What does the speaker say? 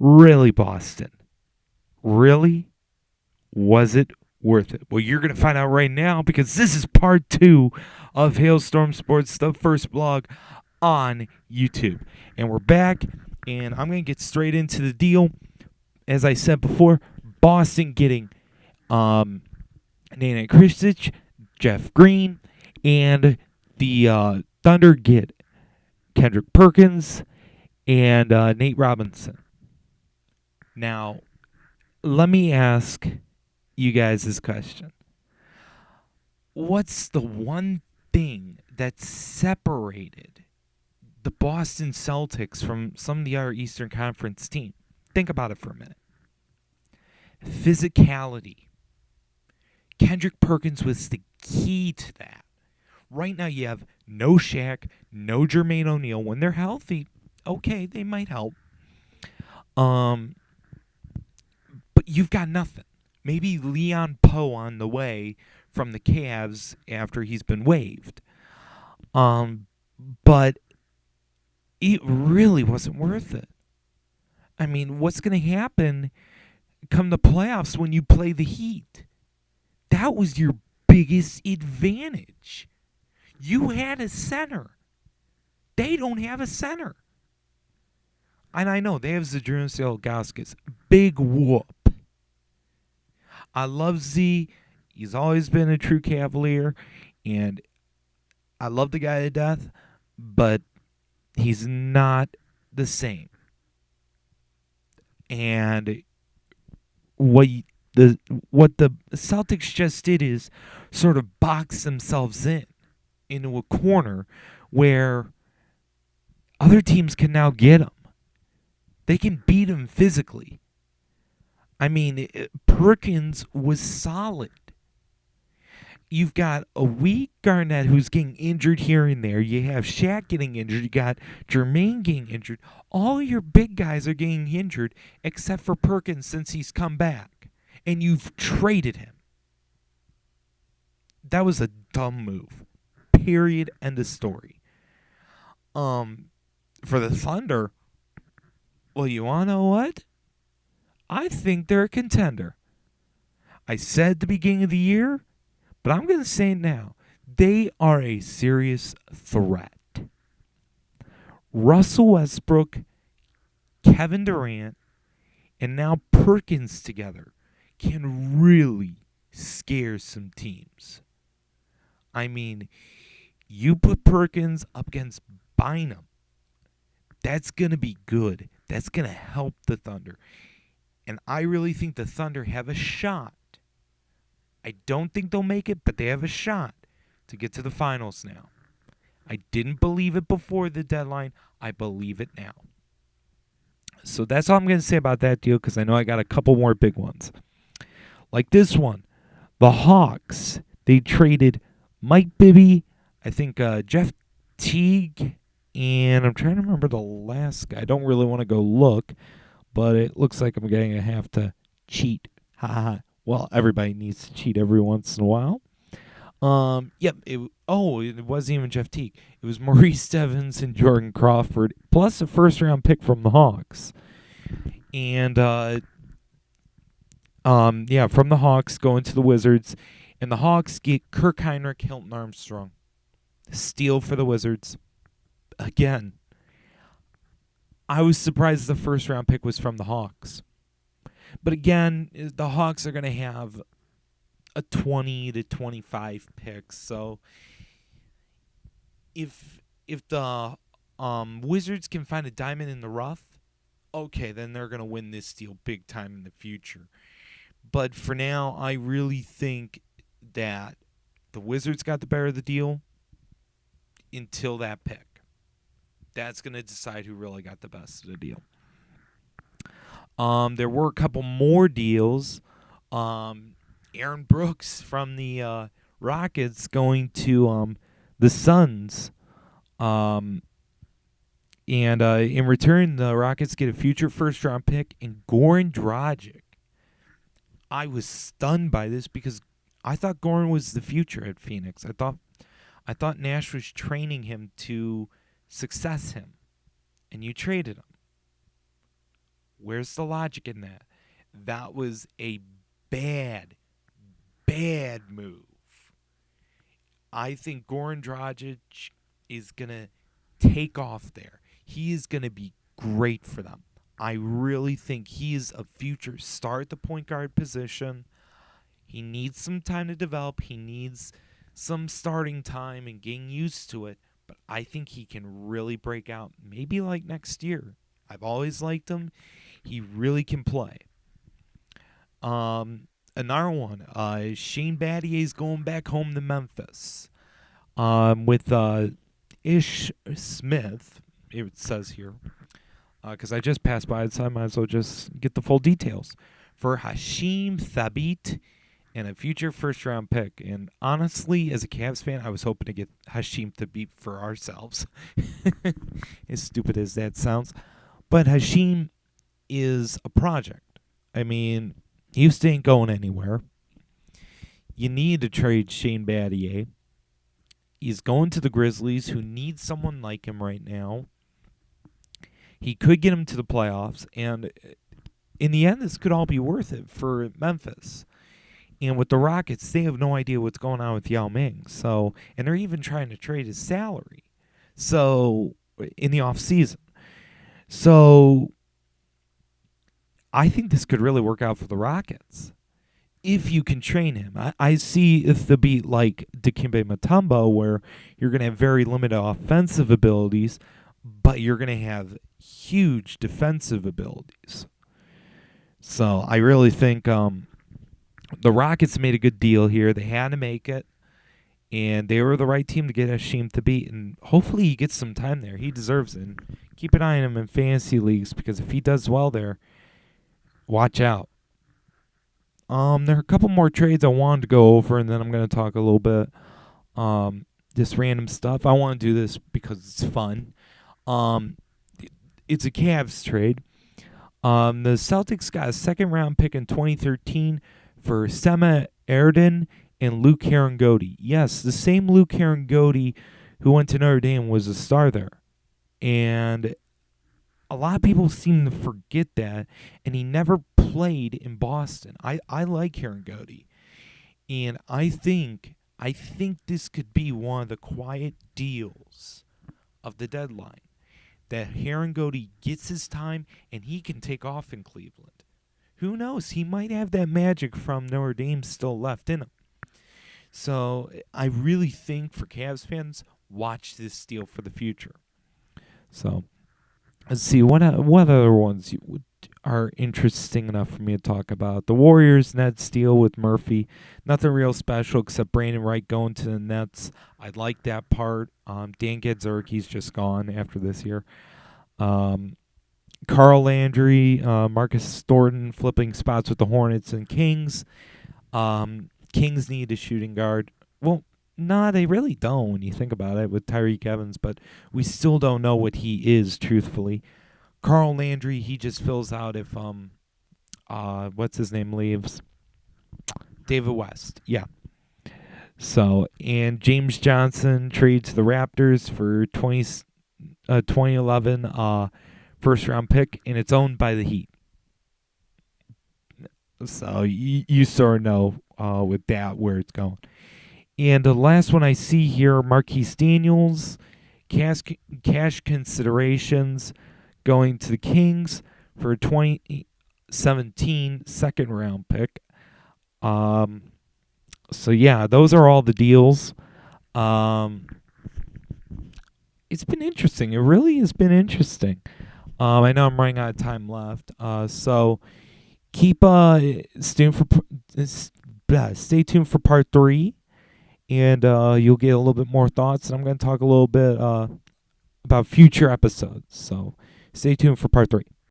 Really, Boston? Really? Was it worth it? Well, you're going to find out right now because this is part 2 of Hailstorm Sports, the first blog on YouTube. And we're back, and I'm going to get straight into the deal. As I said before, Boston getting Nana Kristich, Jeff Green, and the Thunder get Kendrick Perkins and Nate Robinson. Now, let me ask you guys this question. What's the one thing that separated the Boston Celtics from some of the other Eastern Conference teams? Think about it for a minute. Physicality. Kendrick Perkins was the key to that. Right now you have no Shaq, no Jermaine O'Neal. When they're healthy, okay, they might help. But you've got nothing. Maybe Leon Poe on the way from the Cavs after he's been waived. But it really wasn't worth it. I mean, what's going to happen come the playoffs when you play the Heat? That was your biggest advantage. You had a center. They don't have a center. And I know they have Zydrunas Ilgauskas. Big whoop. I love Z. He's always been a true Cavalier. And I love the guy to death. But he's not the same. And what the Celtics just did is sort of box themselves into a corner where other teams can now get them. They can beat them physically. I mean, Perkins was solid. You've got a weak Garnett who's getting injured here and there. You have Shaq getting injured. You got Jermaine getting injured. All your big guys are getting injured except for Perkins since he's come back. And you've traded him. That was a dumb move. Period. End of story. For the Thunder, well, you want to know what? I think they're a contender. I said at the beginning of the year, but I'm going to say it now. They are a serious threat. Russell Westbrook, Kevin Durant, and now Perkins together can really scare some teams. I mean, you put Perkins up against Bynum. That's going to be good. That's going to help the Thunder. And I really think the Thunder have a shot. I don't think they'll make it, but they have a shot to get to the finals now. I didn't believe it before the deadline. I believe it now. So that's all I'm going to say about that deal because I know I got a couple more big ones. Like this one. The Hawks, they traded Mike Bibby, I think Jeff Teague, and I'm trying to remember the last guy. I don't really want to go look, but it looks like I'm going to have to cheat. Ha ha. Well, everybody needs to cheat every once in a while. It wasn't even Jeff Teague. It was Maurice Evans and Jordan Crawford, plus a first-round pick from the Hawks. And, from the Hawks going to the Wizards. And the Hawks get Kirk Heinrich, Hilton Armstrong. Steal for the Wizards. Again, I was surprised the first-round pick was from the Hawks. But again, the Hawks are going to have a 20 to 25 picks. So if the Wizards can find a diamond in the rough, okay, then they're going to win this deal big time in the future. But for now, I really think that the Wizards got the better of the deal until that pick. That's going to decide who really got the best of the deal. There were a couple more deals. Aaron Brooks from the Rockets going to the Suns. And in return, the Rockets get a future first-round pick and Goran Dragic. I was stunned by this because I thought Goran was the future at Phoenix. I thought Nash was training him to success him, and you traded him. Where's the logic in that? That was a bad, bad move. I think Goran Dragic is going to take off there. He is going to be great for them. I really think he is a future star at the point guard position. He needs some time to develop. He needs some starting time and getting used to it. But I think he can really break out, maybe like next year. I've always liked him. He really can play. Another one, Shane Battier is going back home to Memphis. With Ish Smith, it says here, because I just passed by it, so I might as well just get the full details. For Hasheem Thabeet and a future first-round pick. And honestly, as a Cavs fan, I was hoping to get Hasheem Thabeet for ourselves. As stupid as that sounds. But Hasheem is a project. I mean, Houston ain't going anywhere. You need to trade Shane Battier. He's going to the Grizzlies, who need someone like him right now. He could get him to the playoffs, and in the end, this could all be worth it for Memphis. And with the Rockets, they have no idea what's going on with Yao Ming. So, and they're even trying to trade his salary. So, in the offseason. So, I think this could really work out for the Rockets. If you can train him. I see the beat like Dikembe Mutombo, where you're going to have very limited offensive abilities, but you're going to have huge defensive abilities. So, I really think the Rockets made a good deal here. They had to make it, and they were the right team to get Hasheem Thabeet, and hopefully he gets some time there. He deserves it. And keep an eye on him in fantasy leagues, because if he does well there, watch out. There are a couple more trades I wanted to go over, and then I'm going to talk a little bit just random stuff. I want to do this because it's fun. It's a Cavs trade. The Celtics got a second-round pick in 2013 for Sema Erden and Luke Herringody. Yes, the same Luke Herringody who went to Notre Dame was a star there. And a lot of people seem to forget that, and he never played in Boston. I like Herringody. And I think this could be one of the quiet deals of the deadline. That Herringody gets his time and he can take off in Cleveland. Who knows? He might have that magic from Notre Dame still left in him. So I really think for Cavs fans, watch this deal for the future. So let's see what other ones are interesting enough for me to talk about. The Warriors Nets deal with Murphy. Nothing real special except Brandon Wright going to the Nets. I like that part. Dan Gadzurki's just gone after this year. Carl Landry, Marcus Thornton flipping spots with the Hornets and Kings. Kings need a shooting guard. Well, no, they really don't when you think about it with Tyreek Evans, but we still don't know what he is, truthfully. Carl Landry, he just fills out if what's his name leaves. David West, yeah. So, and James Johnson trades the Raptors for 2011 first-round pick, and it's owned by the Heat. So, you sort of know with that where it's going. And the last one I see here, Marquise Daniels, cash considerations going to the Kings for a 2017 second-round pick. So, yeah, those are all the deals. It's been interesting. It really has been interesting. I know I'm running out of time left. So, keep stay tuned for part 3. And you'll get a little bit more thoughts. And I'm going to talk a little bit about future episodes. So, stay tuned for part 3.